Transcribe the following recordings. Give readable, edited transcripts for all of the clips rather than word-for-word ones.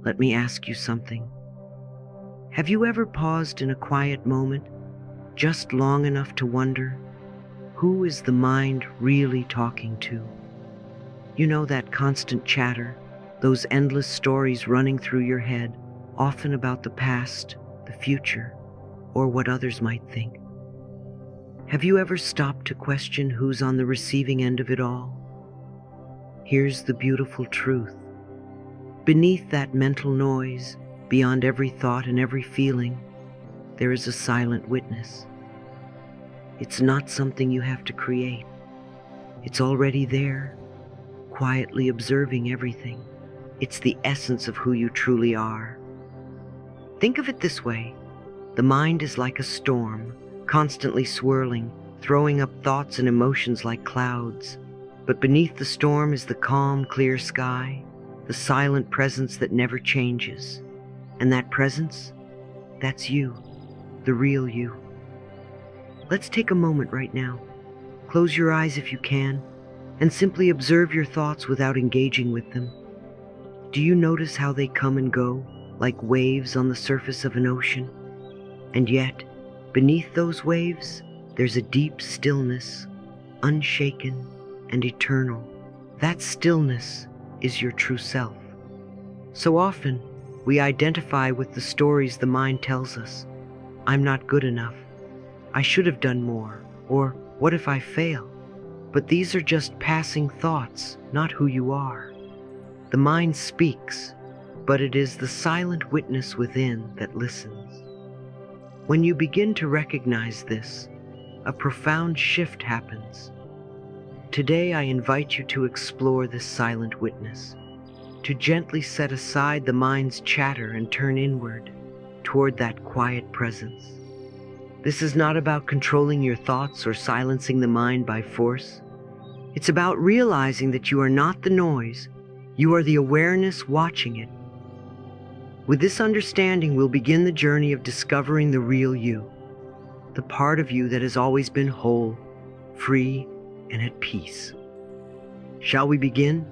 let me ask you something. Have you ever paused in a quiet moment, just long enough to wonder, who is the mind really talking to? You know, that constant chatter, those endless stories running through your head, often about the past, the future, or what others might think. Have you ever stopped to question who's on the receiving end of it all? Here's the beautiful truth. Beneath that mental noise, beyond every thought and every feeling, there is a silent witness. It's not something you have to create. It's already there, quietly observing everything. It's the essence of who you truly are. Think of it this way. The mind is like a storm, constantly swirling, throwing up thoughts and emotions like clouds. But beneath the storm is the calm, clear sky, the silent presence that never changes. And that presence, that's you, the real you. Let's take a moment right now. Close your eyes if you can, and simply observe your thoughts without engaging with them. Do you notice how they come and go, like waves on the surface of an ocean? And yet, beneath those waves, there's a deep stillness, unshaken and eternal. That stillness is your true self. So often, we identify with the stories the mind tells us. I'm not good enough. I should have done more. Or, what if I fail? But these are just passing thoughts, not who you are. The mind speaks, but it is the silent witness within that listens. When you begin to recognize this, a profound shift happens. Today I invite you to explore this silent witness, to gently set aside the mind's chatter and turn inward, toward that quiet presence. This is not about controlling your thoughts or silencing the mind by force. It's about realizing that you are not the noise, you are the awareness watching it. With this understanding, we'll begin the journey of discovering the real you, the part of you that has always been whole, free, and at peace. Shall we begin?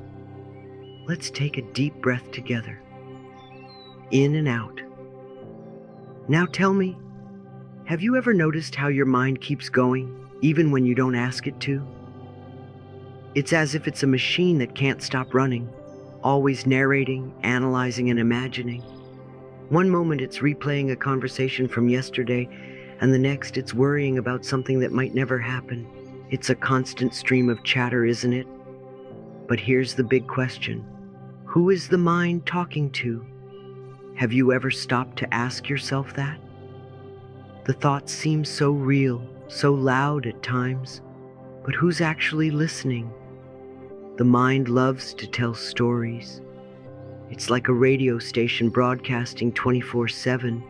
Let's take a deep breath together, in and out. Now tell me, have you ever noticed how your mind keeps going, even when you don't ask it to? It's as if it's a machine that can't stop running, always narrating, analyzing, and imagining. One moment it's replaying a conversation from yesterday, and the next it's worrying about something that might never happen. It's a constant stream of chatter, isn't it? But here's the big question. Who is the mind talking to? Have you ever stopped to ask yourself that? The thoughts seem so real, so loud at times, but who's actually listening? The mind loves to tell stories. It's like a radio station broadcasting 24/7,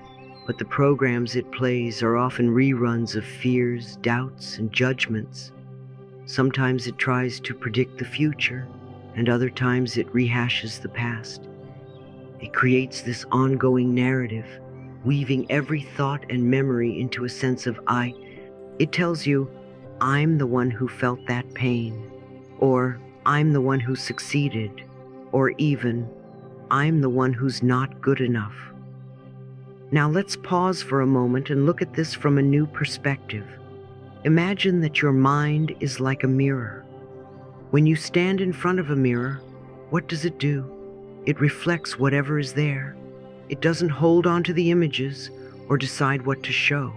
but the programs it plays are often reruns of fears, doubts, and judgments. Sometimes it tries to predict the future, and other times it rehashes the past. It creates this ongoing narrative, weaving every thought and memory into a sense of I. It tells you, I'm the one who felt that pain, or I'm the one who succeeded, or even, I'm the one who's not good enough. Now let's pause for a moment and look at this from a new perspective. Imagine that your mind is like a mirror. When you stand in front of a mirror, what does it do? It reflects whatever is there. It doesn't hold on to the images or decide what to show.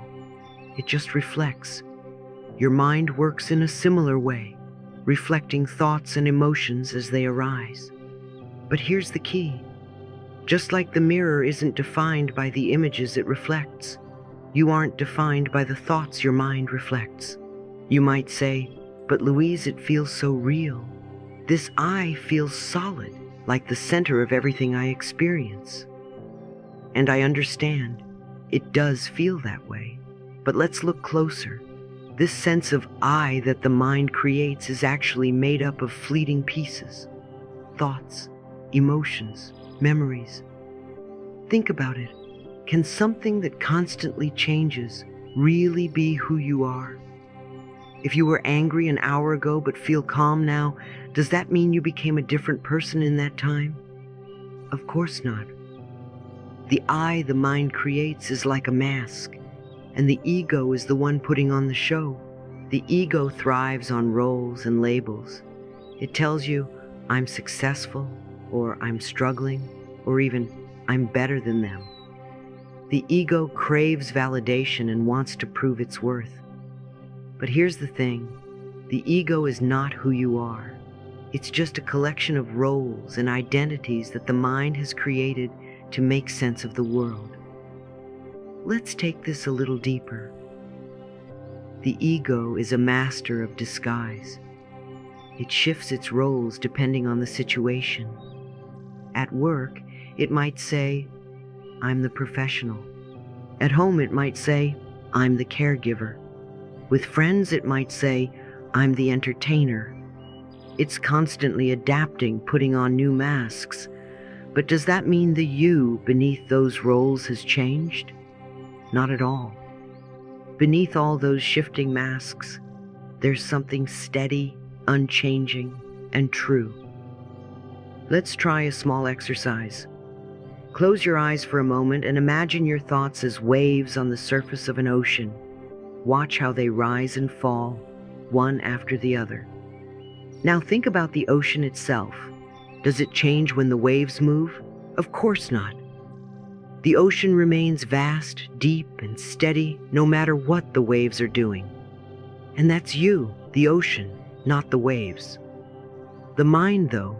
It just reflects. Your mind works in a similar way, reflecting thoughts and emotions as they arise. But here's the key. Just like the mirror isn't defined by the images it reflects, you aren't defined by the thoughts your mind reflects. You might say, but Louise, it feels so real. This I feels solid, like the center of everything I experience. And I understand, it does feel that way. But let's look closer. This sense of I that the mind creates is actually made up of fleeting pieces, thoughts, emotions, memories. Think about it. Can something that constantly changes really be who you are? If you were angry an hour ago but feel calm now, does that mean you became a different person in that time? Of course not. The I the mind creates is like a mask, and the ego is the one putting on the show. The ego thrives on roles and labels. It tells you, I'm successful, or I'm struggling, or even, I'm better than them. The ego craves validation and wants to prove its worth. But here's the thing, the ego is not who you are. It's just a collection of roles and identities that the mind has created to make sense of the world. Let's take this a little deeper. The ego is a master of disguise. It shifts its roles depending on the situation. At work, it might say, I'm the professional. At home, it might say, I'm the caregiver. With friends, it might say, I'm the entertainer. It's constantly adapting, putting on new masks. But does that mean the you beneath those roles has changed? Not at all. Beneath all those shifting masks, there's something steady, unchanging, and true. Let's try a small exercise. Close your eyes for a moment and imagine your thoughts as waves on the surface of an ocean. Watch how they rise and fall, one after the other. Now think about the ocean itself. Does it change when the waves move? Of course not. The ocean remains vast, deep, and steady no matter what the waves are doing. And that's you, the ocean, not the waves. The mind, though,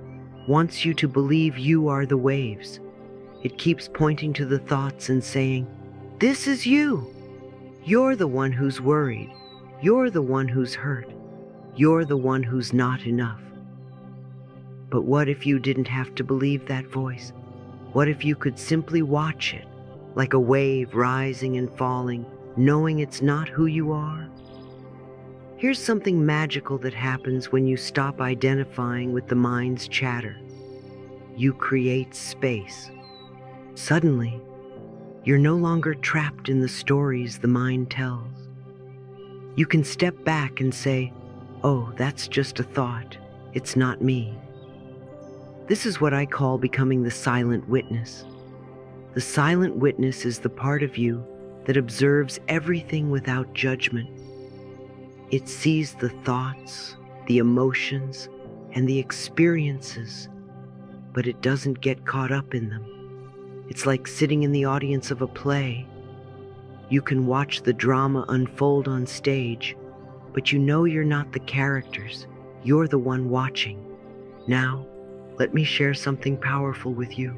wants you to believe you are the waves. It keeps pointing to the thoughts and saying, this is you. You're the one who's worried. You're the one who's hurt. You're the one who's not enough. But what if you didn't have to believe that voice? What if you could simply watch it, like a wave rising and falling, knowing it's not who you are? Here's something magical that happens when you stop identifying with the mind's chatter. You create space. Suddenly, you're no longer trapped in the stories the mind tells. You can step back and say, oh, that's just a thought. It's not me. This is what I call becoming the silent witness. The silent witness is the part of you that observes everything without judgment. It sees the thoughts, the emotions, and the experiences, but it doesn't get caught up in them. It's like sitting in the audience of a play. You can watch the drama unfold on stage, but you know you're not the characters. You're the one watching. Now, let me share something powerful with you.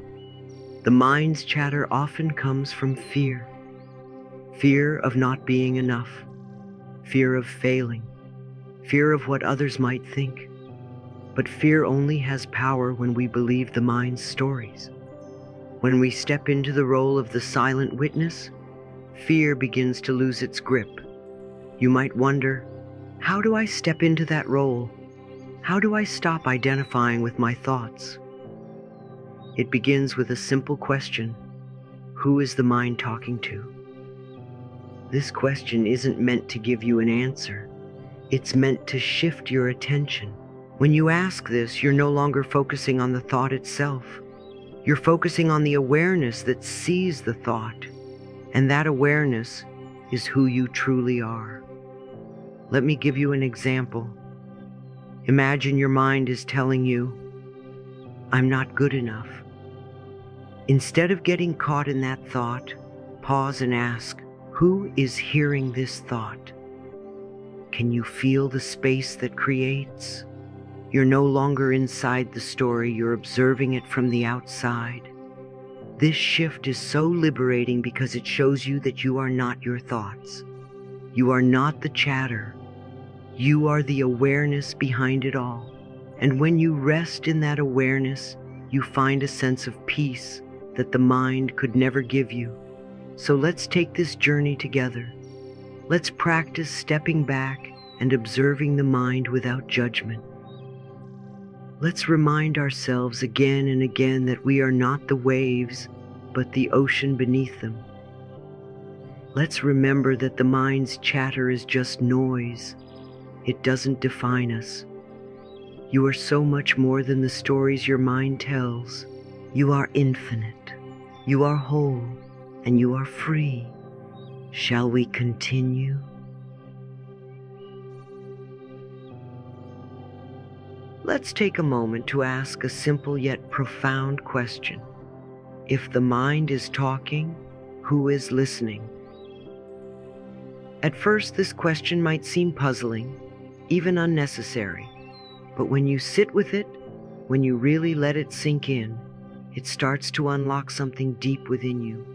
The mind's chatter often comes from fear. Fear of not being enough. Fear of failing. Fear of what others might think. But fear only has power when we believe the mind's stories. When we step into the role of the silent witness, fear begins to lose its grip. You might wonder, how do I step into that role? How do I stop identifying with my thoughts? It begins with a simple question. Who is the mind talking to? This question isn't meant to give you an answer. It's meant to shift your attention. When you ask this, you're no longer focusing on the thought itself. You're focusing on the awareness that sees the thought, and that awareness is who you truly are. Let me give you an example. Imagine your mind is telling you, I'm not good enough. Instead of getting caught in that thought, pause and ask, who is hearing this thought? Can you feel the space that creates? You're no longer inside the story, you're observing it from the outside. This shift is so liberating because it shows you that you are not your thoughts. You are not the chatter. You are the awareness behind it all. And when you rest in that awareness, you find a sense of peace that the mind could never give you. So let's take this journey together. Let's practice stepping back and observing the mind without judgment. Let's remind ourselves again and again that we are not the waves, but the ocean beneath them. Let's remember that the mind's chatter is just noise. It doesn't define us. You are so much more than the stories your mind tells. You are infinite. You are whole and you are free. Shall we continue? Let's take a moment to ask a simple yet profound question. If the mind is talking, who is listening? At first, this question might seem puzzling, even unnecessary, but when you sit with it, when you really let it sink in, it starts to unlock something deep within you.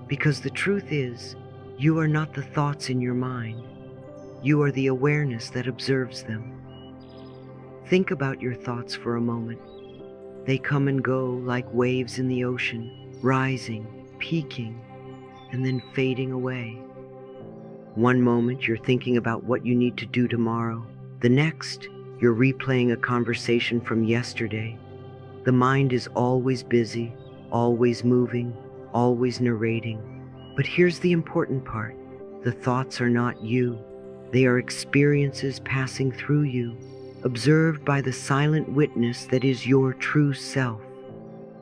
Because the truth is, you are not the thoughts in your mind. You are the awareness that observes them. Think about your thoughts for a moment. They come and go like waves in the ocean, rising, peaking, and then fading away. One moment you're thinking about what you need to do tomorrow. The next, you're replaying a conversation from yesterday. The mind is always busy, always moving, always narrating. But here's the important part. The thoughts are not you. They are experiences passing through you, observed by the silent witness that is your true self.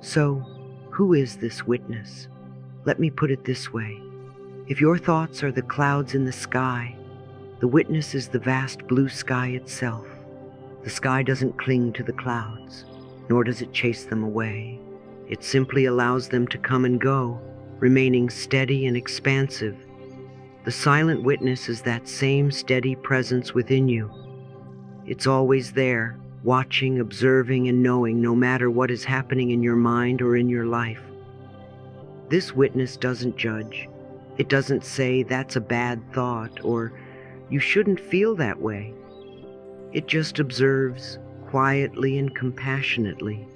So, who is this witness? Let me put it this way. If your thoughts are the clouds in the sky, the witness is the vast blue sky itself. The sky doesn't cling to the clouds, nor does it chase them away. It simply allows them to come and go, remaining steady and expansive. The silent witness is that same steady presence within you. It's always there, watching, observing, and knowing no matter what is happening in your mind or in your life. This witness doesn't judge. It doesn't say that's a bad thought or you shouldn't feel that way. It just observes quietly and compassionately.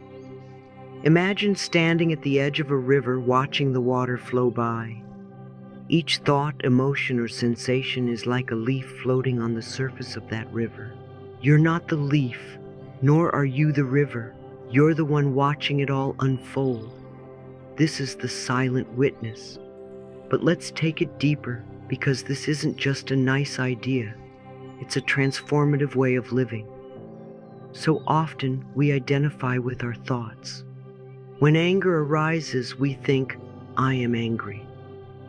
Imagine standing at the edge of a river watching the water flow by. Each thought, emotion, or sensation is like a leaf floating on the surface of that river. You're not the leaf, nor are you the river. You're the one watching it all unfold. This is the silent witness. But let's take it deeper, because this isn't just a nice idea. It's a transformative way of living. So often we identify with our thoughts. When anger arises, we think, I am angry.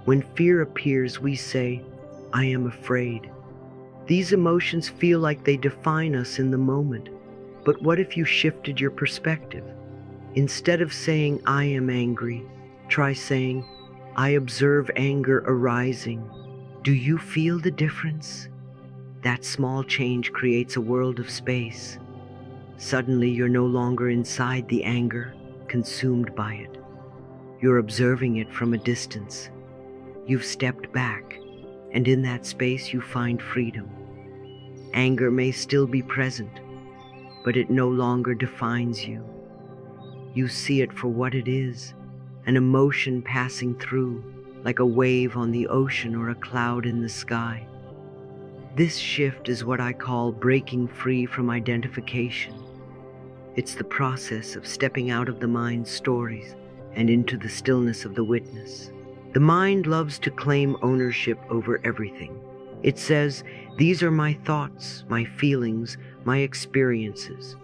When fear appears, we say, I am afraid. These emotions feel like they define us in the moment. But what if you shifted your perspective? Instead of saying, I am angry, try saying, I observe anger arising. Do you feel the difference? That small change creates a world of space. Suddenly, you're no longer inside the anger, consumed by it. You're observing it from a distance. You've stepped back, and in that space you find freedom. Anger may still be present, but it no longer defines you. You see it for what it is, an emotion passing through, like a wave on the ocean or a cloud in the sky. This shift is what I call breaking free from identification. It's the process of stepping out of the mind's stories and into the stillness of the witness. The mind loves to claim ownership over everything. It says, these are my thoughts, my feelings, my experiences.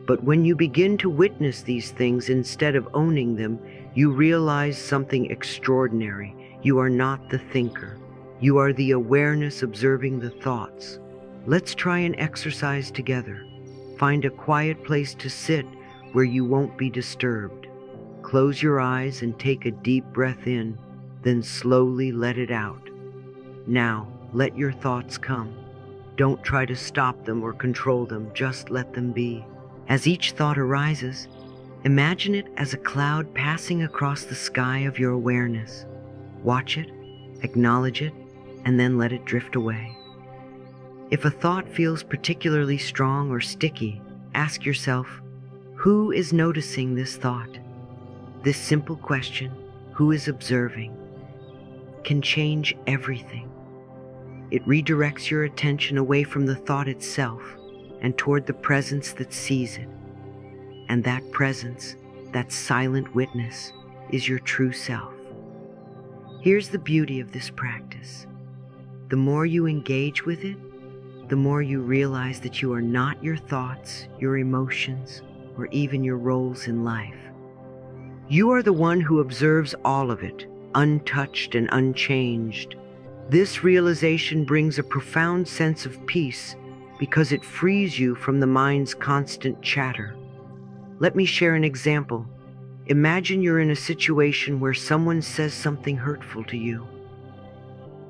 But when you begin to witness these things instead of owning them, you realize something extraordinary. You are not the thinker. You are the awareness observing the thoughts. Let's try an exercise together. Find a quiet place to sit where you won't be disturbed. Close your eyes and take a deep breath in, then slowly let it out. Now, let your thoughts come. Don't try to stop them or control them, just let them be. As each thought arises, imagine it as a cloud passing across the sky of your awareness. Watch it, acknowledge it, and then let it drift away. If a thought feels particularly strong or sticky, ask yourself, who is noticing this thought? This simple question, who is observing, can change everything. It redirects your attention away from the thought itself and toward the presence that sees it. And that presence, that silent witness, is your true self. Here's the beauty of this practice. The more you engage with it, the more you realize that you are not your thoughts, your emotions, or even your roles in life. You are the one who observes all of it, untouched and unchanged. This realization brings a profound sense of peace because it frees you from the mind's constant chatter. Let me share an example. Imagine you're in a situation where someone says something hurtful to you.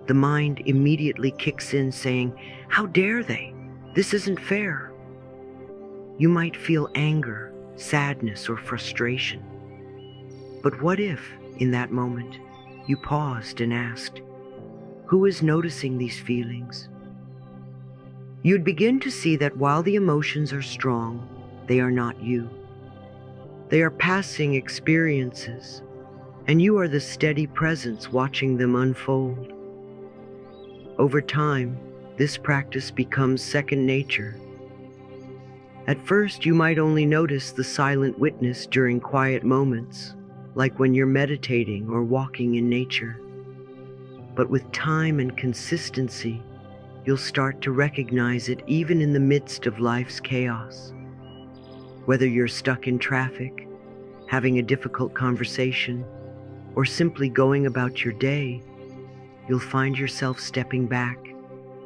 The mind immediately kicks in saying, "How dare they? This isn't fair." You might feel anger, sadness, or frustration. But what if, in that moment, you paused and asked, "Who is noticing these feelings?" You'd begin to see that while the emotions are strong, they are not you. They are passing experiences, and you are the steady presence watching them unfold. Over time, this practice becomes second nature. At first, you might only notice the silent witness during quiet moments, like when you're meditating or walking in nature. But with time and consistency, you'll start to recognize it even in the midst of life's chaos. Whether you're stuck in traffic, having a difficult conversation, or simply going about your day, you'll find yourself stepping back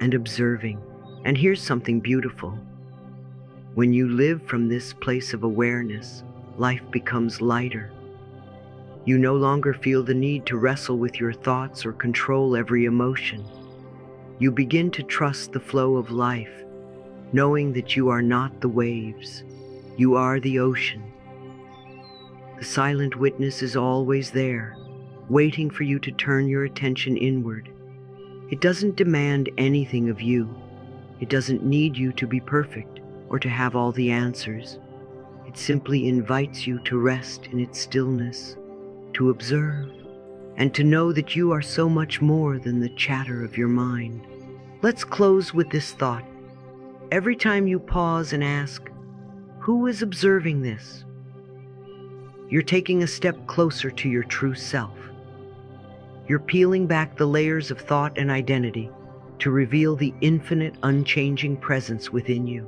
and observing. And here's something beautiful. When you live from this place of awareness, life becomes lighter. You no longer feel the need to wrestle with your thoughts or control every emotion. You begin to trust the flow of life, knowing that you are not the waves, you are the ocean. The silent witness is always there, waiting for you to turn your attention inward. It doesn't demand anything of you. It doesn't need you to be perfect or to have all the answers. It simply invites you to rest in its stillness, to observe, and to know that you are so much more than the chatter of your mind. Let's close with this thought. Every time you pause and ask, "Who is observing this?" you're taking a step closer to your true self. You're peeling back the layers of thought and identity to reveal the infinite, unchanging presence within you.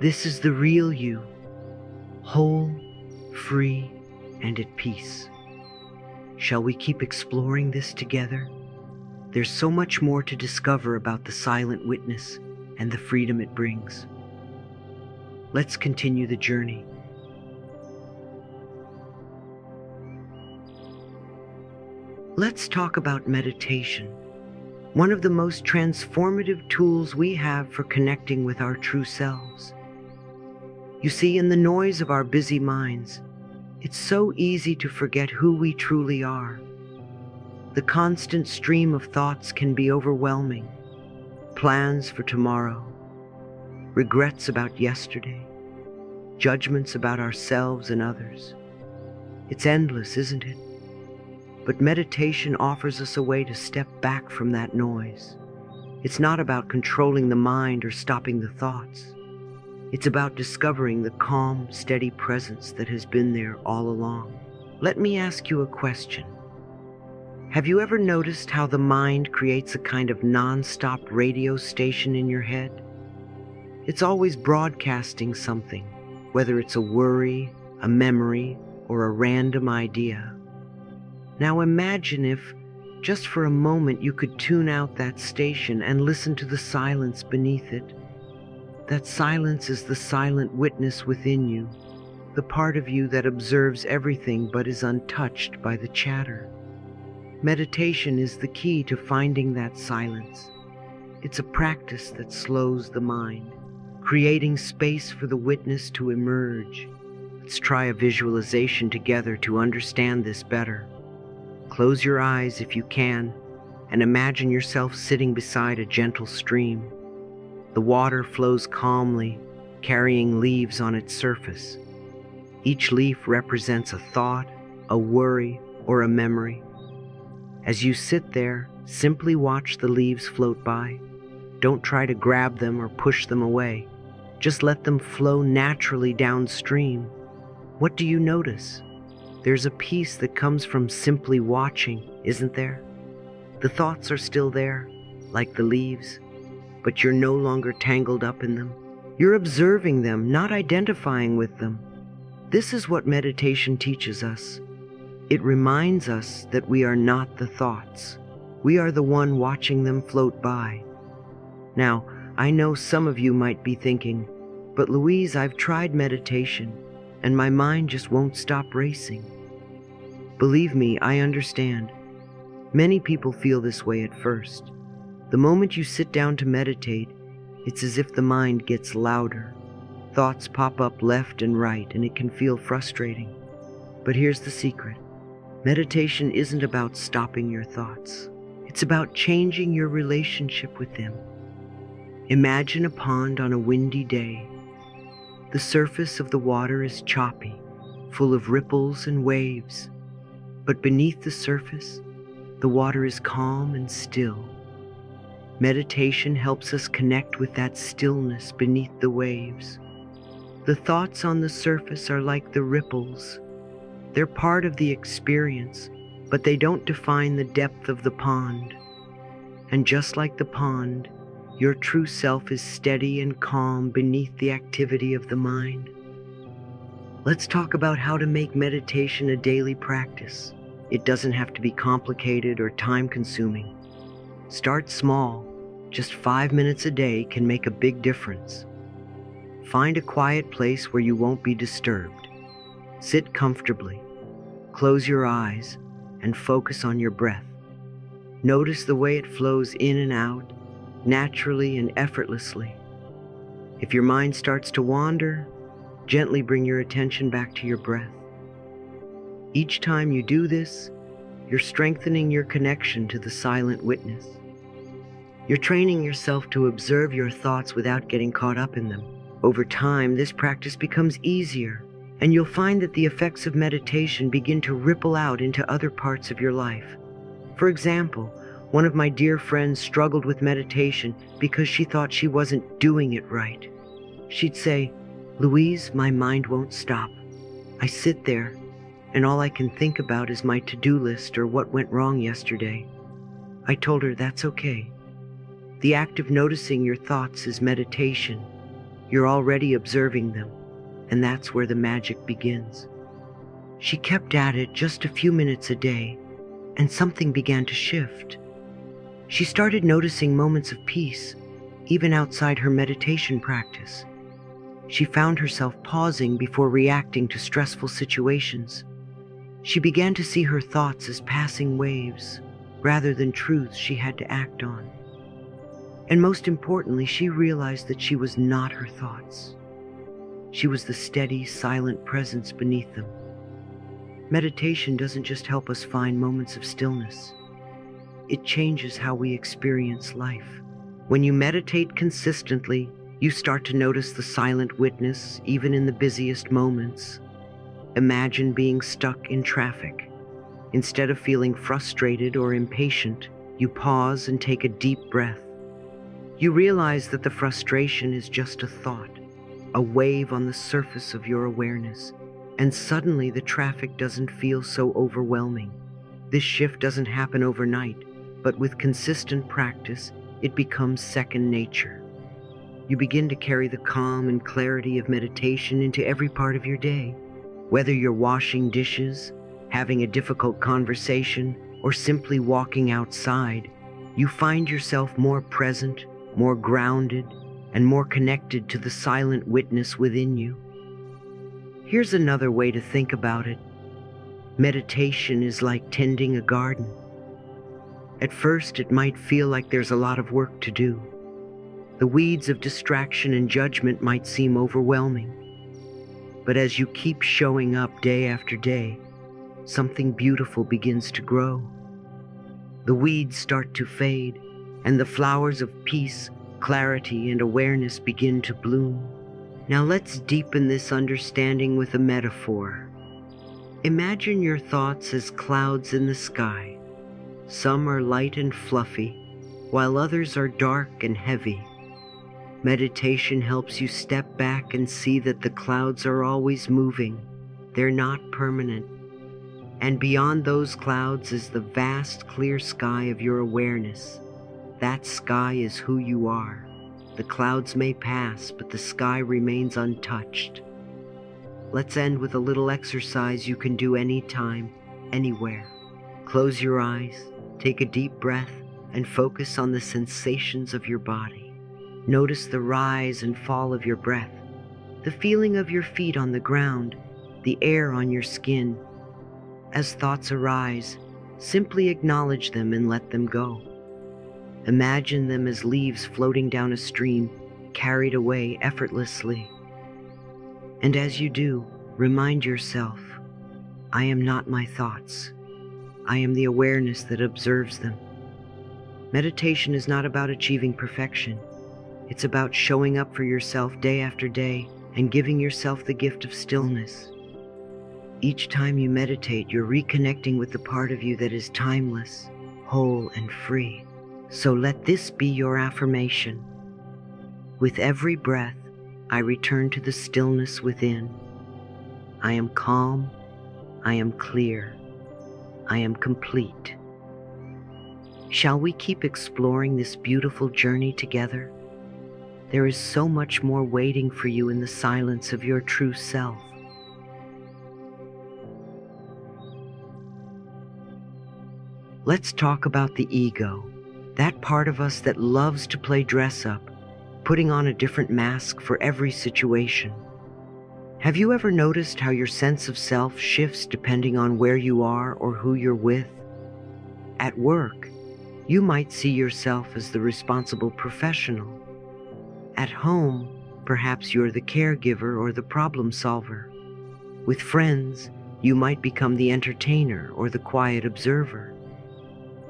This is the real you, whole, free, and at peace. Shall we keep exploring this together? There's so much more to discover about the silent witness and the freedom it brings. Let's continue the journey. Let's talk about meditation, one of the most transformative tools we have for connecting with our true selves. You see, in the noise of our busy minds, it's so easy to forget who we truly are. The constant stream of thoughts can be overwhelming. Plans for tomorrow, regrets about yesterday, judgments about ourselves and others. It's endless, isn't it? But meditation offers us a way to step back from that noise. It's not about controlling the mind or stopping the thoughts. It's about discovering the calm, steady presence that has been there all along. Let me ask you a question. Have you ever noticed how the mind creates a kind of non-stop radio station in your head? It's always broadcasting something, whether it's a worry, a memory, or a random idea. Now imagine if, just for a moment, you could tune out that station and listen to the silence beneath it. That silence is the silent witness within you, the part of you that observes everything but is untouched by the chatter. Meditation is the key to finding that silence. It's a practice that slows the mind, creating space for the witness to emerge. Let's try a visualization together to understand this better. Close your eyes if you can, and imagine yourself sitting beside a gentle stream. The water flows calmly, carrying leaves on its surface. Each leaf represents a thought, a worry, or a memory. As you sit there, simply watch the leaves float by. Don't try to grab them or push them away. Just let them flow naturally downstream. What do you notice? There's a peace that comes from simply watching, isn't there? The thoughts are still there, like the leaves, but you're no longer tangled up in them. You're observing them, not identifying with them. This is what meditation teaches us. It reminds us that we are not the thoughts. We are the one watching them float by. Now, I know some of you might be thinking, but Louise, I've tried meditation, and my mind just won't stop racing. Believe me, I understand. Many people feel this way at first. The moment you sit down to meditate, it's as if the mind gets louder. Thoughts pop up left and right, and it can feel frustrating. But here's the secret. Meditation isn't about stopping your thoughts. It's about changing your relationship with them. Imagine a pond on a windy day. The surface of the water is choppy, full of ripples and waves. But beneath the surface, the water is calm and still. Meditation helps us connect with that stillness beneath the waves. The thoughts on the surface are like the ripples. They're part of the experience, but they don't define the depth of the pond. And just like the pond, your true self is steady and calm beneath the activity of the mind. Let's talk about how to make meditation a daily practice. It doesn't have to be complicated or time-consuming. Start small. Just 5 minutes a day can make a big difference. Find a quiet place where you won't be disturbed. Sit comfortably. Close your eyes and focus on your breath. Notice the way it flows in and out, naturally and effortlessly. If your mind starts to wander, gently bring your attention back to your breath. Each time you do this, you're strengthening your connection to the silent witness. You're training yourself to observe your thoughts without getting caught up in them. Over time, this practice becomes easier, and you'll find that the effects of meditation begin to ripple out into other parts of your life. For example, one of my dear friends struggled with meditation because she thought she wasn't doing it right. She'd say, "Louise, my mind won't stop. I sit there, and all I can think about is my to-do list or what went wrong yesterday." I told her that's okay. The act of noticing your thoughts is meditation. You're already observing them, and that's where the magic begins. She kept at it just a few minutes a day, and something began to shift. She started noticing moments of peace, even outside her meditation practice. She found herself pausing before reacting to stressful situations. She began to see her thoughts as passing waves, rather than truths she had to act on. And most importantly, she realized that she was not her thoughts. She was the steady, silent presence beneath them. Meditation doesn't just help us find moments of stillness. It changes how we experience life. When you meditate consistently, you start to notice the silent witness, even in the busiest moments. Imagine being stuck in traffic. Instead of feeling frustrated or impatient, you pause and take a deep breath. You realize that the frustration is just a thought, a wave on the surface of your awareness, and suddenly the traffic doesn't feel so overwhelming. This shift doesn't happen overnight, but with consistent practice, it becomes second nature. You begin to carry the calm and clarity of meditation into every part of your day. Whether you're washing dishes, having a difficult conversation, or simply walking outside, you find yourself more present, more grounded, and more connected to the silent witness within you. Here's another way to think about it. Meditation is like tending a garden. At first, it might feel like there's a lot of work to do. The weeds of distraction and judgment might seem overwhelming. But as you keep showing up day after day, something beautiful begins to grow. The weeds start to fade, and the flowers of peace, clarity, and awareness begin to bloom. Now let's deepen this understanding with a metaphor. Imagine your thoughts as clouds in the sky. Some are light and fluffy, while others are dark and heavy. Meditation helps you step back and see that the clouds are always moving. They're not permanent. And beyond those clouds is the vast, clear sky of your awareness. That sky is who you are. The clouds may pass, but the sky remains untouched. Let's end with a little exercise you can do anytime, anywhere. Close your eyes, take a deep breath, and focus on the sensations of your body. Notice the rise and fall of your breath, the feeling of your feet on the ground, the air on your skin. As thoughts arise, simply acknowledge them and let them go. Imagine them as leaves floating down a stream, carried away effortlessly. And as you do, remind yourself, I am not my thoughts. I am the awareness that observes them. Meditation is not about achieving perfection. It's about showing up for yourself day after day and giving yourself the gift of stillness. Each time you meditate, you're reconnecting with the part of you that is timeless, whole, and free. So let this be your affirmation. With every breath, I return to the stillness within. I am calm. I am clear. I am complete. Shall we keep exploring this beautiful journey together? There is so much more waiting for you in the silence of your true self. Let's talk about the ego, that part of us that loves to play dress up, putting on a different mask for every situation. Have you ever noticed how your sense of self shifts depending on where you are or who you're with? At work, you might see yourself as the responsible professional. At home, perhaps you're the caregiver or the problem solver. With friends, you might become the entertainer or the quiet observer.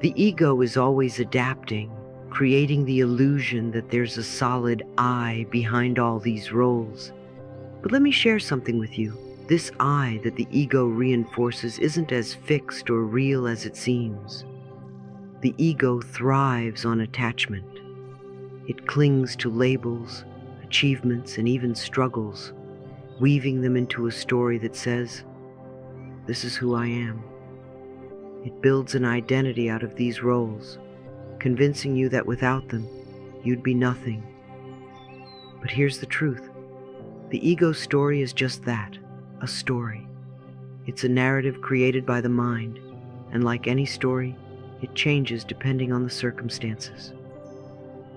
The ego is always adapting, creating the illusion that there's a solid I behind all these roles. But let me share something with you. This I that the ego reinforces isn't as fixed or real as it seems. The ego thrives on attachment. It clings to labels, achievements, and even struggles, weaving them into a story that says, "This is who I am." It builds an identity out of these roles, convincing you that without them, you'd be nothing. But here's the truth. The ego story is just that, a story. It's a narrative created by the mind, and like any story, it changes depending on the circumstances.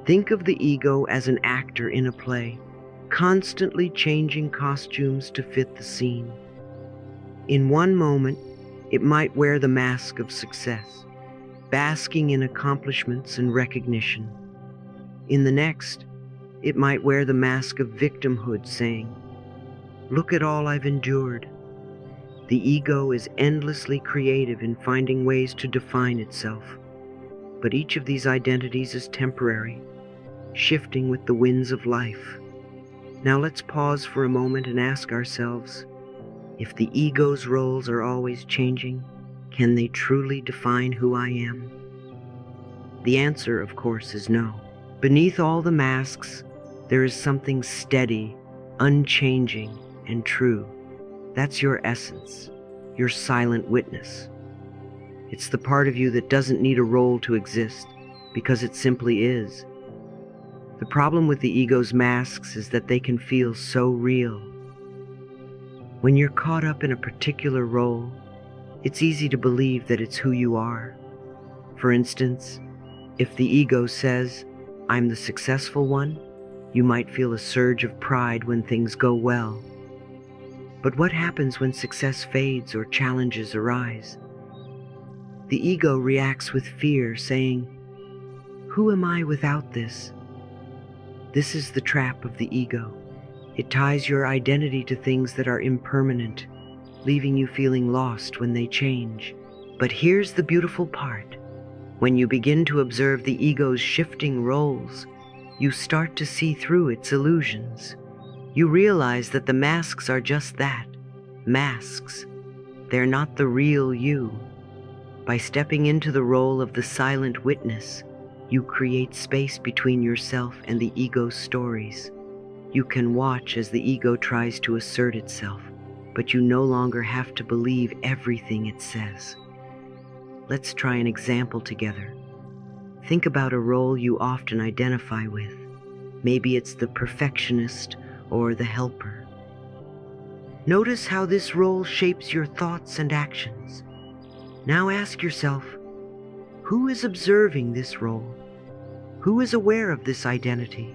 Think of the ego as an actor in a play, constantly changing costumes to fit the scene. In one moment, it might wear the mask of success, basking in accomplishments and recognition. In the next, it might wear the mask of victimhood, saying, "Look at all I've endured." The ego is endlessly creative in finding ways to define itself, but each of these identities is temporary, shifting with the winds of life. Now let's pause for a moment and ask ourselves, if the ego's roles are always changing, can they truly define who I am? The answer, of course, is no. Beneath all the masks, there is something steady, unchanging, and true. That's your essence, your silent witness. It's the part of you that doesn't need a role to exist, because it simply is. The problem with the ego's masks is that they can feel so real. When you're caught up in a particular role, it's easy to believe that it's who you are. For instance, if the ego says, "I'm the successful one," you might feel a surge of pride when things go well. But what happens when success fades or challenges arise? The ego reacts with fear, saying, "Who am I without this?" This is the trap of the ego. It ties your identity to things that are impermanent, leaving you feeling lost when they change. But here's the beautiful part. When you begin to observe the ego's shifting roles, you start to see through its illusions. You realize that the masks are just that, masks. They're not the real you. By stepping into the role of the silent witness, you create space between yourself and the ego's stories. You can watch as the ego tries to assert itself, but you no longer have to believe everything it says. Let's try an example together. Think about a role you often identify with. Maybe it's the perfectionist or the helper. Notice how this role shapes your thoughts and actions. Now ask yourself, who is observing this role? Who is aware of this identity?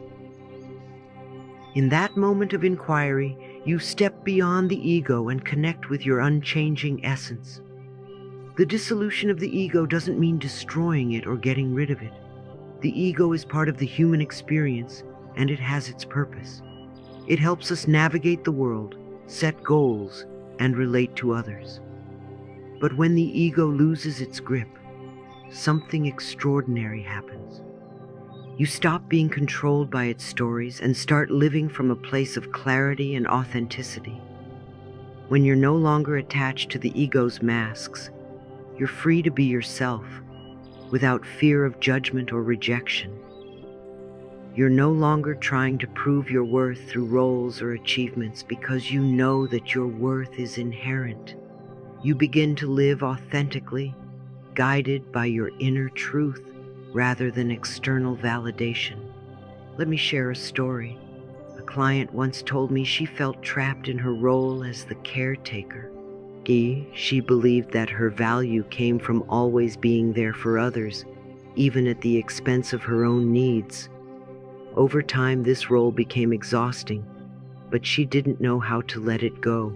In that moment of inquiry, you step beyond the ego and connect with your unchanging essence. The dissolution of the ego doesn't mean destroying it or getting rid of it. The ego is part of the human experience, and it has its purpose. It helps us navigate the world, set goals, and relate to others. But when the ego loses its grip, something extraordinary happens. You stop being controlled by its stories and start living from a place of clarity and authenticity. When you're no longer attached to the ego's masks, you're free to be yourself without fear of judgment or rejection. You're no longer trying to prove your worth through roles or achievements because you know that your worth is inherent. You begin to live authentically, guided by your inner truth rather than external validation. Let me share a story. A client once told me she felt trapped in her role as the caretaker. She believed that her value came from always being there for others, even at the expense of her own needs. Over time, this role became exhausting, but she didn't know how to let it go.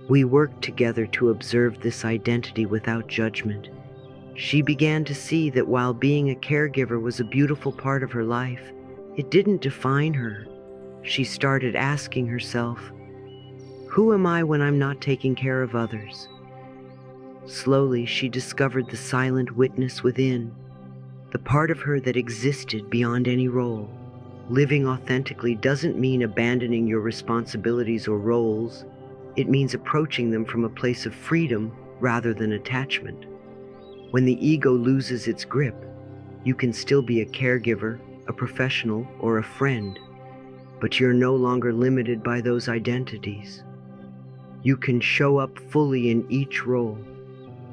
We worked together to observe this identity without judgment. She began to see that while being a caregiver was a beautiful part of her life, it didn't define her. She started asking herself, who am I when I'm not taking care of others? Slowly, she discovered the silent witness within, the part of her that existed beyond any role. Living authentically doesn't mean abandoning your responsibilities or roles. It means approaching them from a place of freedom rather than attachment. When the ego loses its grip, you can still be a caregiver, a professional, or a friend, but you're no longer limited by those identities. You can show up fully in each role,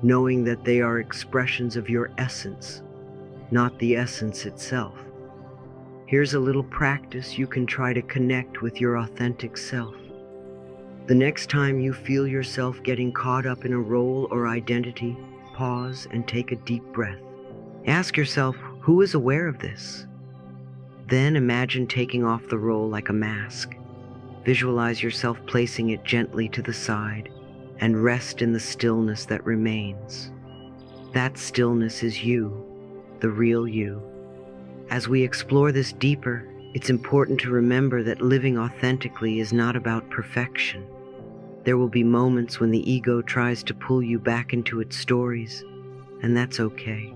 knowing that they are expressions of your essence, not the essence itself. Here's a little practice you can try to connect with your authentic self. The next time you feel yourself getting caught up in a role or identity, pause and take a deep breath. Ask yourself, who is aware of this? Then imagine taking off the role like a mask. Visualize yourself placing it gently to the side and rest in the stillness that remains. That stillness is you, the real you. As we explore this deeper, it's important to remember that living authentically is not about perfection. There will be moments when the ego tries to pull you back into its stories, and that's okay.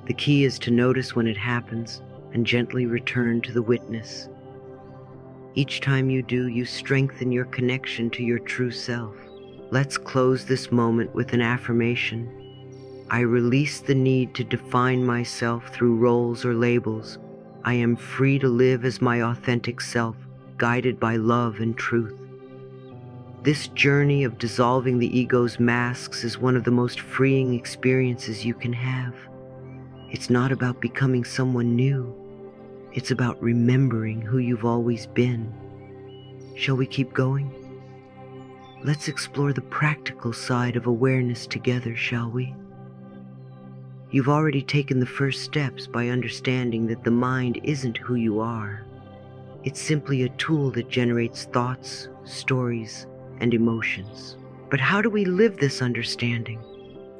The key is to notice when it happens and gently return to the witness. Each time you do, you strengthen your connection to your true self. Let's close this moment with an affirmation. I release the need to define myself through roles or labels. I am free to live as my authentic self, guided by love and truth. This journey of dissolving the ego's masks is one of the most freeing experiences you can have. It's not about becoming someone new. It's about remembering who you've always been. Shall we keep going? Let's explore the practical side of awareness together, shall we? You've already taken the first steps by understanding that the mind isn't who you are. It's simply a tool that generates thoughts, stories, and emotions. But how do we live this understanding?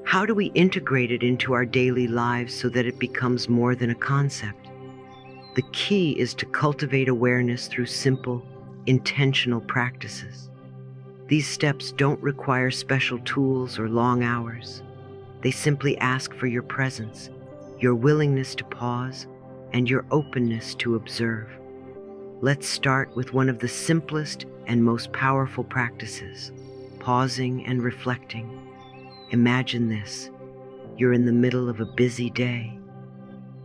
How do we integrate it into our daily lives so that it becomes more than a concept? The key is to cultivate awareness through simple, intentional practices. These steps don't require special tools or long hours. They simply ask for your presence, your willingness to pause, and your openness to observe. Let's start with one of the simplest and most powerful practices, pausing and reflecting. Imagine this. You're in the middle of a busy day.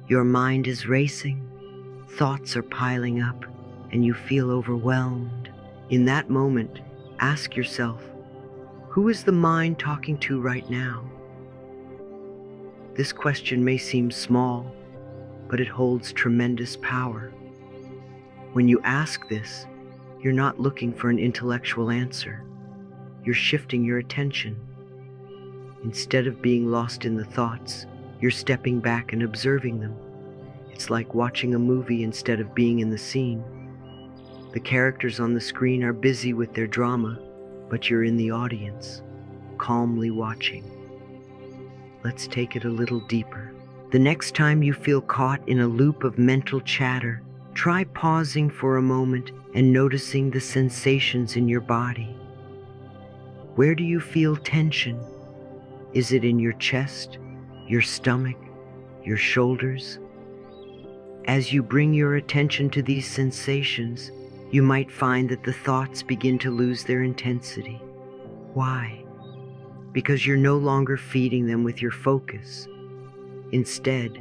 Your mind is racing, thoughts are piling up, and you feel overwhelmed. In that moment, ask yourself, who is the mind talking to right now? This question may seem small, but it holds tremendous power. When you ask this, you're not looking for an intellectual answer. you're shifting your attention. Instead of being lost in the thoughts, you're stepping back and observing them. It's like watching a movie instead of being in the scene. The characters on the screen are busy with their drama, but you're in the audience, calmly watching. Let's take it a little deeper. The next time you feel caught in a loop of mental chatter, try pausing for a moment and noticing the sensations in your body. Where do you feel tension? Is it in your chest, your stomach, your shoulders? As you bring your attention to these sensations, you might find that the thoughts begin to lose their intensity. Why? Because you're no longer feeding them with your focus. Instead,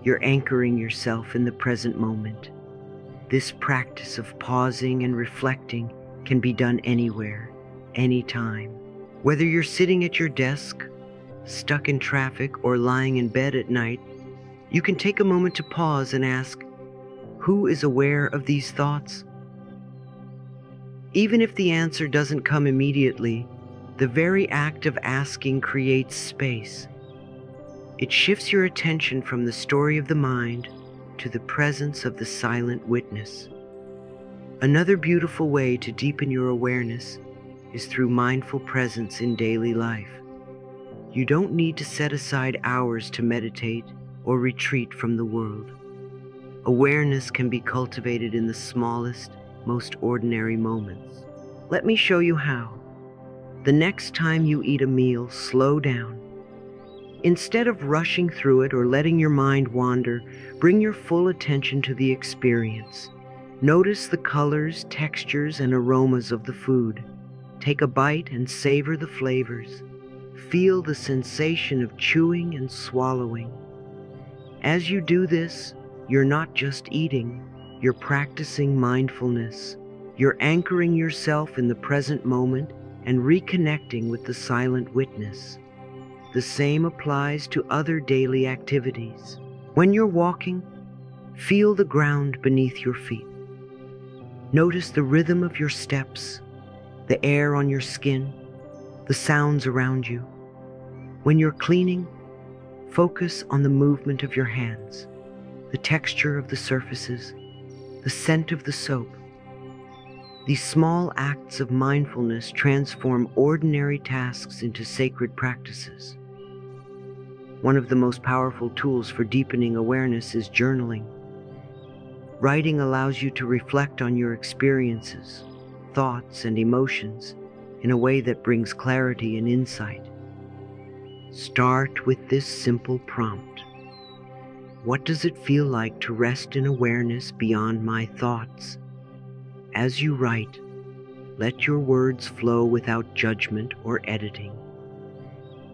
you're anchoring yourself in the present moment. This practice of pausing and reflecting can be done anywhere, anytime. Whether you're sitting at your desk, stuck in traffic, or lying in bed at night, you can take a moment to pause and ask, who is aware of these thoughts? Even if the answer doesn't come immediately, the very act of asking creates space. It shifts your attention from the story of the mind to the presence of the silent witness. Another beautiful way to deepen your awareness is through mindful presence in daily life. You don't need to set aside hours to meditate or retreat from the world. Awareness can be cultivated in the smallest, most ordinary moments. Let me show you how. The next time you eat a meal, slow down. Instead of rushing through it or letting your mind wander, bring your full attention to the experience. Notice the colors, textures, and aromas of the food. Take a bite and savor the flavors. Feel the sensation of chewing and swallowing. As you do this, you're not just eating, you're practicing mindfulness. You're anchoring yourself in the present moment and reconnecting with the silent witness. The same applies to other daily activities. When you're walking, feel the ground beneath your feet. Notice the rhythm of your steps, the air on your skin, the sounds around you. When you're cleaning, focus on the movement of your hands, the texture of the surfaces, the scent of the soap. These small acts of mindfulness transform ordinary tasks into sacred practices. One of the most powerful tools for deepening awareness is journaling. Writing allows you to reflect on your experiences, thoughts, and emotions in a way that brings clarity and insight. Start with this simple prompt. What does it feel like to rest in awareness beyond my thoughts? As you write, let your words flow without judgment or editing.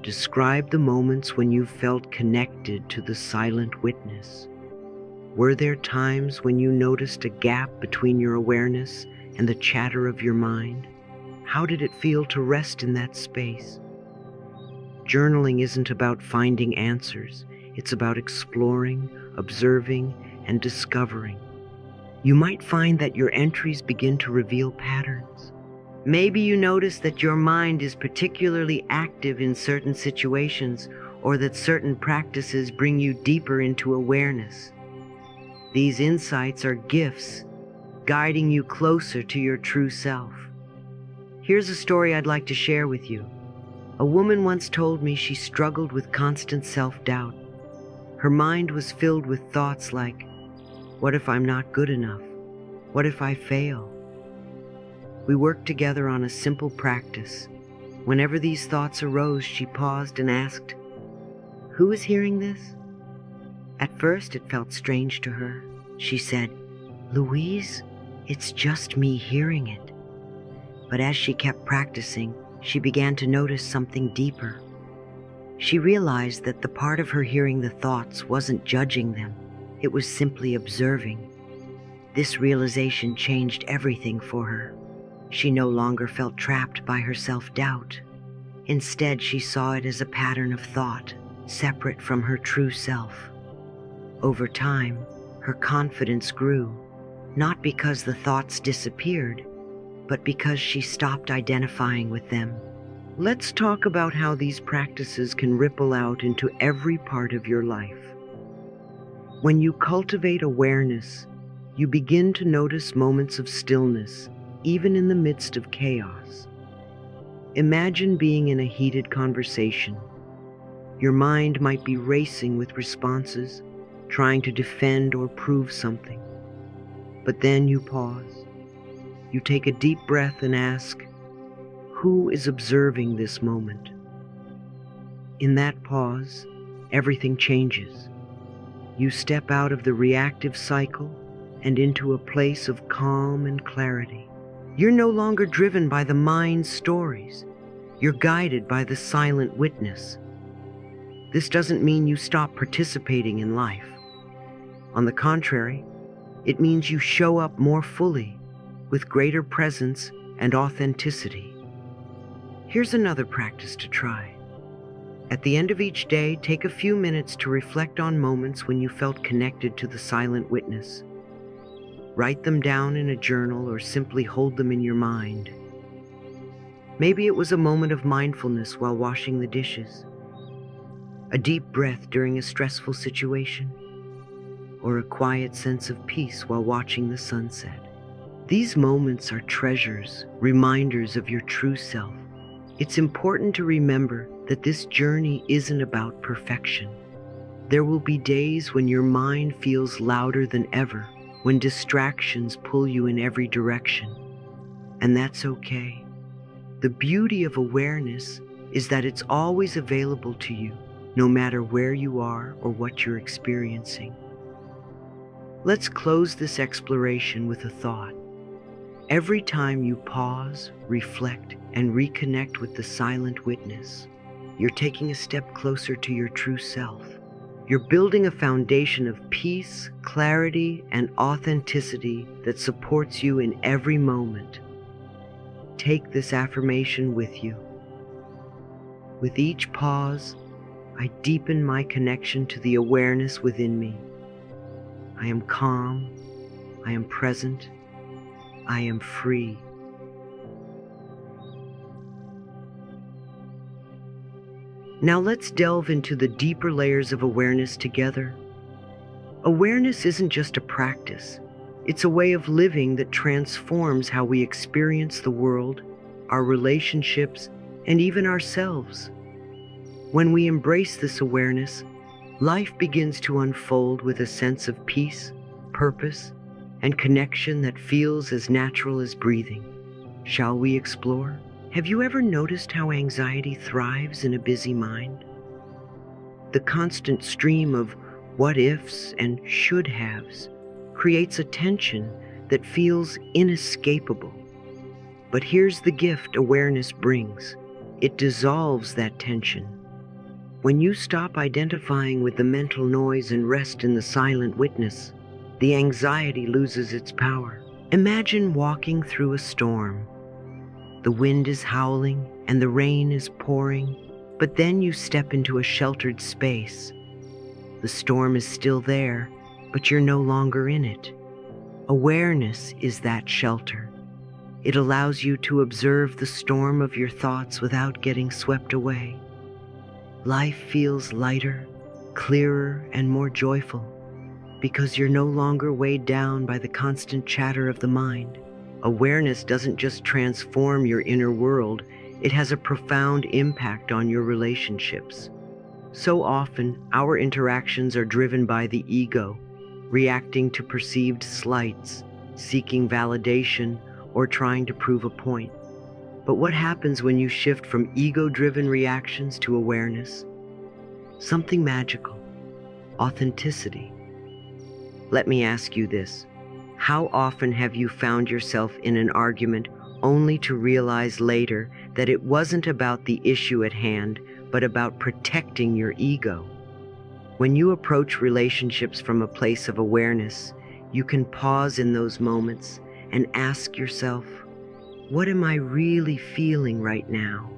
Describe the moments when you felt connected to the silent witness. Were there times when you noticed a gap between your awareness and the chatter of your mind? How did it feel to rest in that space? Journaling isn't about finding answers. It's about exploring, observing, and discovering. You might find that your entries begin to reveal patterns. Maybe you notice that your mind is particularly active in certain situations, or that certain practices bring you deeper into awareness. These insights are gifts, guiding you closer to your true self. Here's a story I'd like to share with you. A woman once told me she struggled with constant self-doubt. Her mind was filled with thoughts like, what if I'm not good enough? What if I fail? We worked together on a simple practice. Whenever these thoughts arose, she paused and asked, who is hearing this? At first, it felt strange to her. She said, Louise, it's just me hearing it. But as she kept practicing, she began to notice something deeper. She realized that the part of her hearing the thoughts wasn't judging them. It was simply observing. This realization changed everything for her. She no longer felt trapped by her self-doubt. Instead, she saw it as a pattern of thought, separate from her true self. Over time, her confidence grew, not because the thoughts disappeared, but because she stopped identifying with them. Let's talk about how these practices can ripple out into every part of your life. When you cultivate awareness, you begin to notice moments of stillness, even in the midst of chaos. Imagine being in a heated conversation. Your mind might be racing with responses, trying to defend or prove something. But then you pause. You take a deep breath and ask, who is observing this moment? In that pause, everything changes. You step out of the reactive cycle and into a place of calm and clarity. You're no longer driven by the mind's stories. You're guided by the silent witness. This doesn't mean you stop participating in life. On the contrary, it means you show up more fully, with greater presence and authenticity. Here's another practice to try. At the end of each day, take a few minutes to reflect on moments when you felt connected to the silent witness. Write them down in a journal or simply hold them in your mind. Maybe it was a moment of mindfulness while washing the dishes, a deep breath during a stressful situation, or a quiet sense of peace while watching the sunset. These moments are treasures, reminders of your true self. It's important to remember that this journey isn't about perfection. There will be days when your mind feels louder than ever, when distractions pull you in every direction. And that's okay. The beauty of awareness is that it's always available to you, no matter where you are or what you're experiencing. Let's close this exploration with a thought. Every time you pause, reflect, and reconnect with the silent witness, you're taking a step closer to your true self. You're building a foundation of peace, clarity, and authenticity that supports you in every moment. Take this affirmation with you. With each pause, I deepen my connection to the awareness within me. I am calm, I am present, I am free. Now let's delve into the deeper layers of awareness together. Awareness isn't just a practice. It's a way of living that transforms how we experience the world, our relationships, and even ourselves. When we embrace this awareness, life begins to unfold with a sense of peace, purpose, and connection that feels as natural as breathing. Shall we explore? Have you ever noticed how anxiety thrives in a busy mind? The constant stream of what ifs and should haves creates a tension that feels inescapable. But here's the gift awareness brings. It dissolves that tension. When you stop identifying with the mental noise and rest in the silent witness, the anxiety loses its power. Imagine walking through a storm. The wind is howling and the rain is pouring, but then you step into a sheltered space. The storm is still there, but you're no longer in it. Awareness is that shelter. It allows you to observe the storm of your thoughts without getting swept away. Life feels lighter, clearer, and more joyful because you're no longer weighed down by the constant chatter of the mind. Awareness doesn't just transform your inner world, it has a profound impact on your relationships. So often, our interactions are driven by the ego, reacting to perceived slights, seeking validation, or trying to prove a point. But what happens when you shift from ego-driven reactions to awareness? Something magical, authenticity. Let me ask you this. How often have you found yourself in an argument only to realize later that it wasn't about the issue at hand, but about protecting your ego? When you approach relationships from a place of awareness, you can pause in those moments and ask yourself, what am I really feeling right now?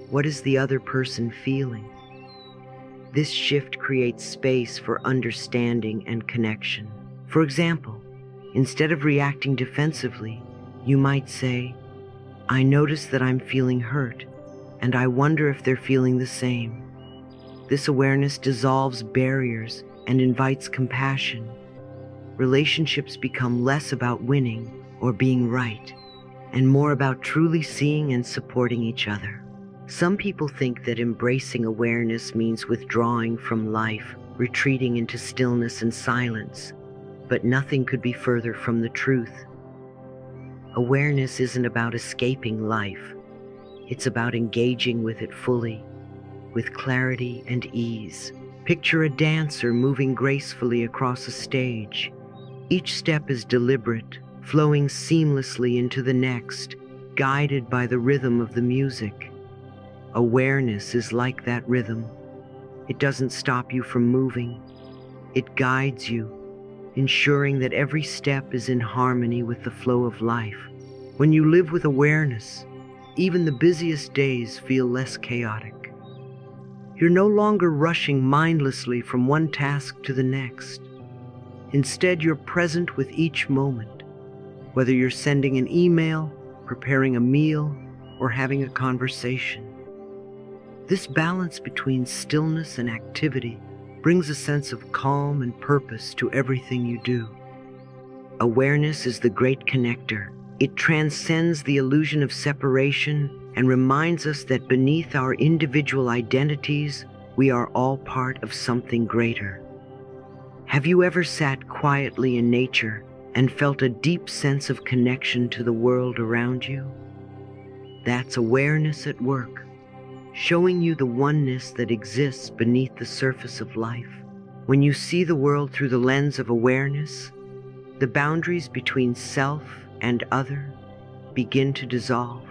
What is the other person feeling? This shift creates space for understanding and connection. For example, instead of reacting defensively, You might say, I notice that I'm feeling hurt, and I wonder if they're feeling the same. This awareness dissolves barriers and invites compassion. Relationships become less about winning or being right, and more about truly seeing and supporting each other. Some people think that embracing awareness means withdrawing from life, retreating into stillness and silence, but nothing could be further from the truth. Awareness isn't about escaping life. It's about engaging with it fully, with clarity and ease. Picture a dancer moving gracefully across a stage. Each step is deliberate, flowing seamlessly into the next, guided by the rhythm of the music. Awareness is like that rhythm. It doesn't stop you from moving. It guides you, ensuring that every step is in harmony with the flow of life. When you live with awareness, even the busiest days feel less chaotic. You're no longer rushing mindlessly from one task to the next. Instead, you're present with each moment, whether you're sending an email, preparing a meal, or having a conversation. This balance between stillness and activity brings a sense of calm and purpose to everything you do. Awareness is the great connector. It transcends the illusion of separation and reminds us that beneath our individual identities, we are all part of something greater. Have you ever sat quietly in nature and felt a deep sense of connection to the world around you? That's awareness at work, showing you the oneness that exists beneath the surface of life. When you see the world through the lens of awareness, the boundaries between self and other begin to dissolve.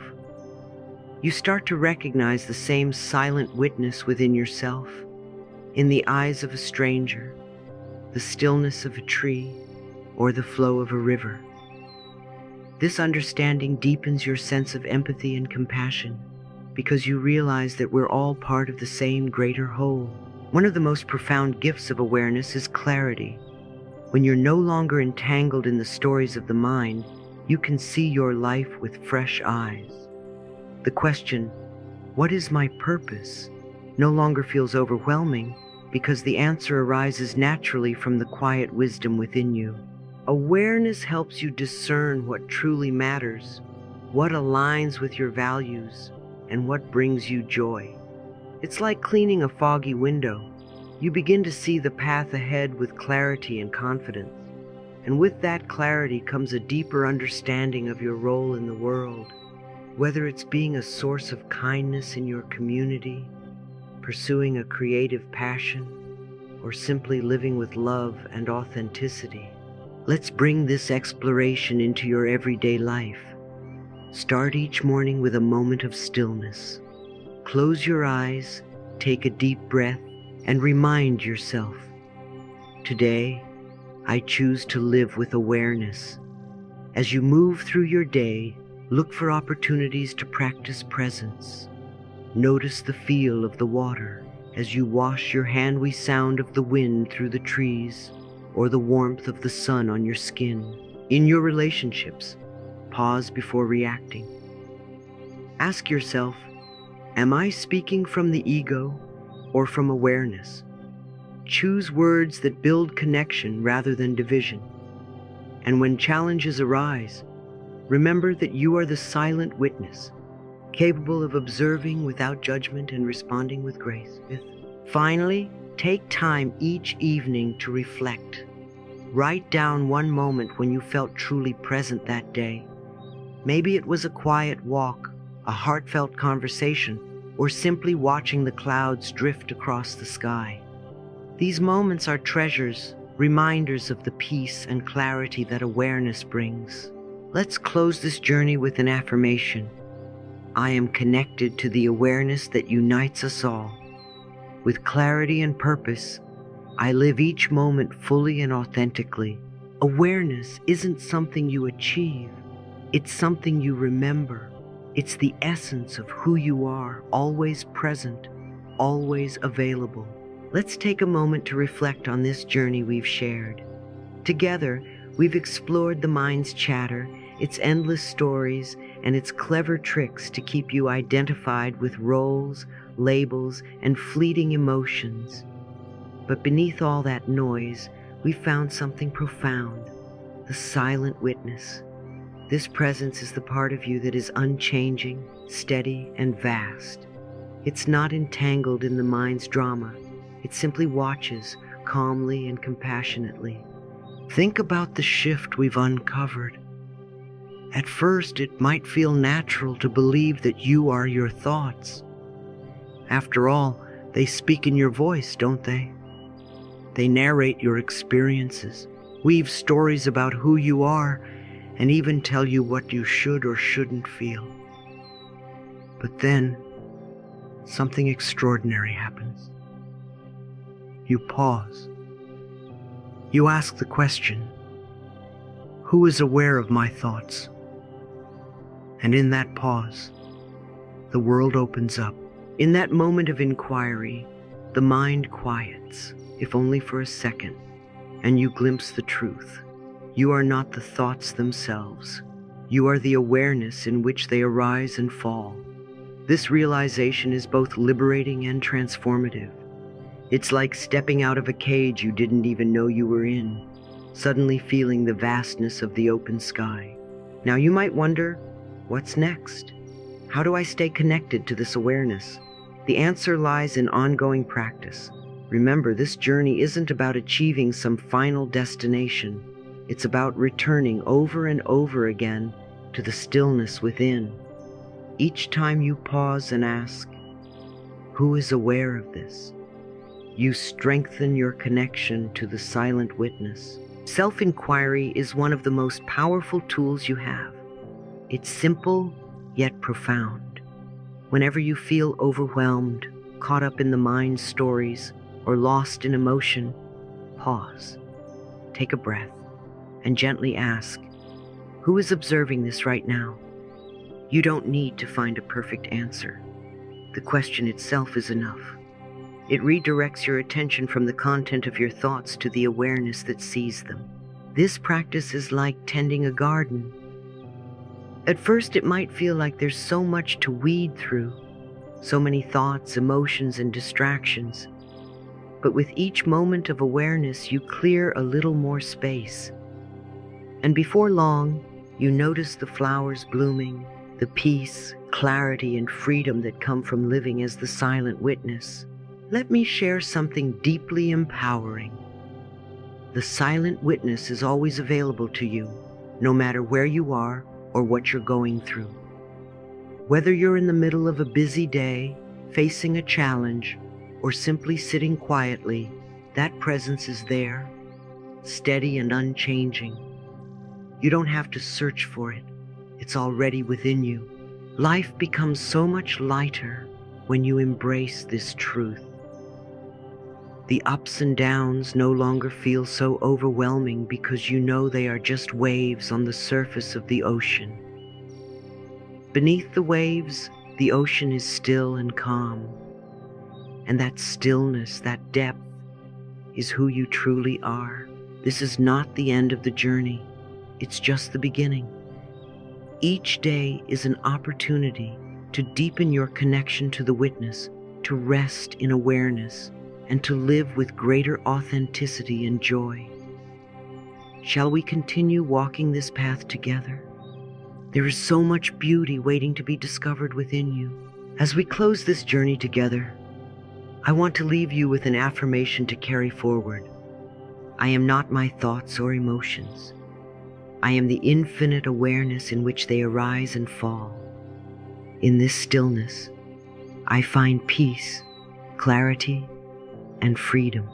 You start to recognize the same silent witness within yourself, in the eyes of a stranger, the stillness of a tree, or the flow of a river. This understanding deepens your sense of empathy and compassion, because you realize that we're all part of the same greater whole. One of the most profound gifts of awareness is clarity. When you're no longer entangled in the stories of the mind, you can see your life with fresh eyes. The question, what is my purpose, no longer feels overwhelming because the answer arises naturally from the quiet wisdom within you. Awareness helps you discern what truly matters, what aligns with your values, and what brings you joy. It's like cleaning a foggy window. You begin to see the path ahead with clarity and confidence. And with that clarity comes a deeper understanding of your role in the world. Whether it's being a source of kindness in your community, pursuing a creative passion, or simply living with love and authenticity. Let's bring this exploration into your everyday life. Start each morning with a moment of stillness. Close your eyes, take a deep breath, and remind yourself, today, I choose to live with awareness. As you move through your day, look for opportunities to practice presence. Notice the feel of the water as you wash your hand, the sound of the wind through the trees, or the warmth of the sun on your skin. In your relationships, pause before reacting. Ask yourself, am I speaking from the ego or from awareness? Choose words that build connection rather than division. And when challenges arise, remember that you are the silent witness, capable of observing without judgment and responding with grace. Finally, take time each evening to reflect. Write down one moment when you felt truly present that day. Maybe it was a quiet walk, a heartfelt conversation, or simply watching the clouds drift across the sky. These moments are treasures, reminders of the peace and clarity that awareness brings. Let's close this journey with an affirmation. I am connected to the awareness that unites us all. With clarity and purpose, I live each moment fully and authentically. Awareness isn't something you achieve, it's something you remember. It's the essence of who you are, always present, always available. Let's take a moment to reflect on this journey we've shared. Together, we've explored the mind's chatter its endless stories, and its clever tricks to keep you identified with roles, labels, and fleeting emotions. But beneath all that noise, we found something profound, the silent witness. This presence is the part of you that is unchanging, steady, and vast. It's not entangled in the mind's drama. It simply watches, calmly and compassionately. Think about the shift we've uncovered. At first, it might feel natural to believe that you are your thoughts. After all, they speak in your voice, don't they? They narrate your experiences, weave stories about who you are, and even tell you what you should or shouldn't feel. But then, something extraordinary happens. You pause. You ask the question, who is aware of my thoughts? And in that pause, the world opens up. In that moment of inquiry, the mind quiets, if only for a second, and you glimpse the truth. You are not the thoughts themselves. You are the awareness in which they arise and fall. This realization is both liberating and transformative. It's like stepping out of a cage you didn't even know you were in, suddenly feeling the vastness of the open sky. Now you might wonder, what's next? How do I stay connected to this awareness? The answer lies in ongoing practice. Remember, this journey isn't about achieving some final destination. It's about returning over and over again to the stillness within. Each time you pause and ask, who is aware of this? You strengthen your connection to the silent witness. Self-inquiry is one of the most powerful tools you have. It's simple, yet profound. Whenever you feel overwhelmed, caught up in the mind's stories, or lost in emotion, pause, take a breath, and gently ask, who is observing this right now? You don't need to find a perfect answer. The question itself is enough. It redirects your attention from the content of your thoughts to the awareness that sees them. This practice is like tending a garden. At first, it might feel like there's so much to weed through, so many thoughts, emotions, and distractions. But with each moment of awareness, you clear a little more space. And before long, you notice the flowers blooming, the peace, clarity, and freedom that come from living as the silent witness. Let me share something deeply empowering. The silent witness is always available to you, no matter where you are or what you're going through. Whether you're in the middle of a busy day, facing a challenge, or simply sitting quietly, that presence is there, steady and unchanging. You don't have to search for it. It's already within you. Life becomes so much lighter when you embrace this truth. The ups and downs no longer feel so overwhelming because you know they are just waves on the surface of the ocean. Beneath the waves, the ocean is still and calm. And that stillness, that depth, is who you truly are. This is not the end of the journey. It's just the beginning. Each day is an opportunity to deepen your connection to the witness, to rest in awareness, and to live with greater authenticity and joy. Shall we continue walking this path together? There is so much beauty waiting to be discovered within you. As we close this journey together, I want to leave you with an affirmation to carry forward. I am not my thoughts or emotions. I am the infinite awareness in which they arise and fall. In this stillness, I find peace, clarity, and freedom.